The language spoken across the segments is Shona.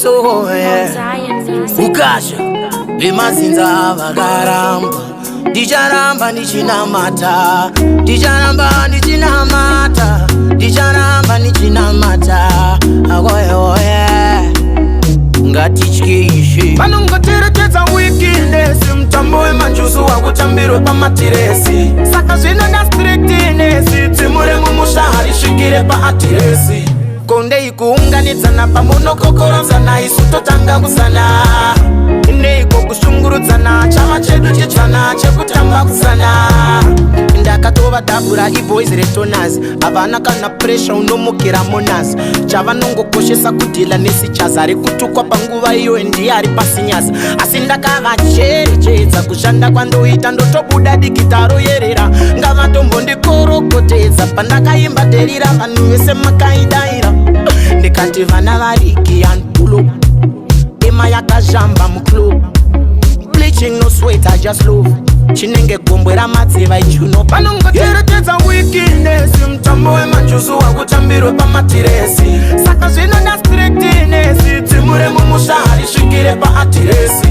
so ukasha vemazinza vakaramba ndicharamba ndichinamata ndicharamba ndichinamata ndicharamba ndichinamata akoyoye ngatityishe vanongoterekedza weekend mutambo wemanjuzu wakutambirwe pamatiresi saka zvino ndastrictnesi dzimure mumushahari svikire paatiresi kondei kuunganidzana pamunokokorodzana isu totanga kusana neiko kushungurudzana chama chedu chitsvana chekutamba kusana ndakatova dabura iboys retonas havana kana presha unomukira monas chavanongokoshesa kudhila nesichas ari kutukwa panguva iyo ndiye ari pasinyasa asi ndakavacherechedza kushanda kwandoita ndotobuda digitaro yerera ngavatombondikorokotedza pandakaimba derira vanhu vese makaidaira ndikati vana varigian pulo ema yakazhamba muclub bleaching no sweat I just love chinenge gombwe ramadzeva ichuno panongoterekedza weekend mutambo wemanjuzu wakutambirwe pamatiresi saka zvino ndastrictnesi dzimure mumushahari svikire paatiresi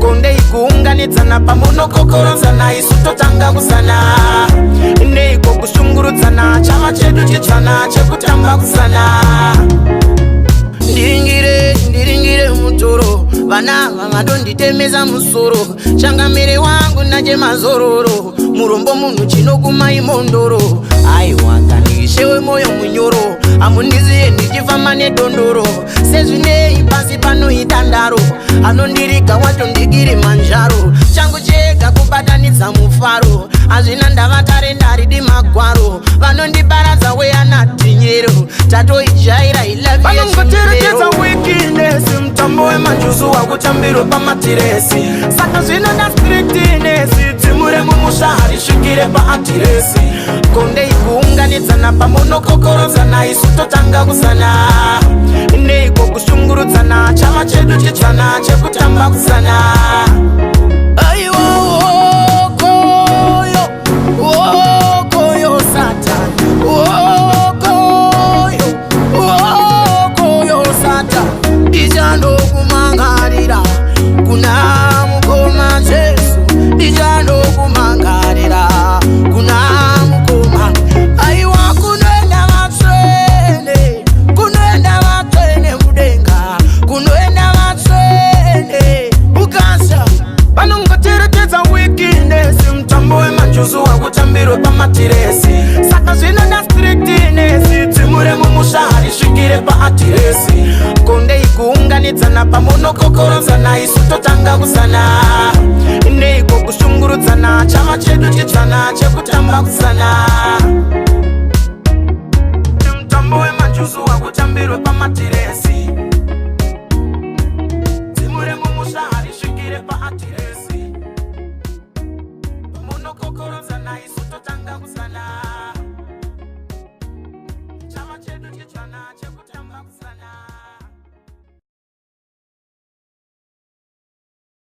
kondei kuunganidzana pamunokokorodzana isu totanga kusana neiko kushungurudzana chama chedu chitsvana chekutamba kusana ndiringire mutoro vana vavadonditemeza musoro changamire wangu nachemazororo murombo munhu chinokumai mondoro aiwaganishewe moyo munyoro amundiziye ndichifamba nedondoro sezvinei pasi panoita ndaro anondiriga watondigiri manjaro changu chega kubatanidza mufaro hazvina ndavatare ndaridi magwaro vanondiparadza weanatinyero tatoijaira vanongoterekedza weekend mutambo wemanjuzu wakutambirwe pamatiresi saka zvino ndastrictnesi dzimure mumushahari svikire paatiresi kondei kuunganidzana pamunokokorodzana isu totanga kusana neiko kushungurudzana chama chedu chitsvana chekutamba kusana ndichandokumangarira kuna mukoma Jesu ndichandokumangarira kuna mukoma aiwa kunoenda vatsvene mudenga kunoenda vatsvene ukasha vanongoterekedza weekend mutambo wemanjuzu wakutambirwe pamatiresi saka zvino ndastrictnesi dzimure mumushahari svikire paatiresi kondei kuunganidzana pamunokokorodzana isu totanga kusana neiko kushungurudzana chama chedu chitsvana chekutamba kusana mutambo wemanjuzu wakutambirwe pamatiresi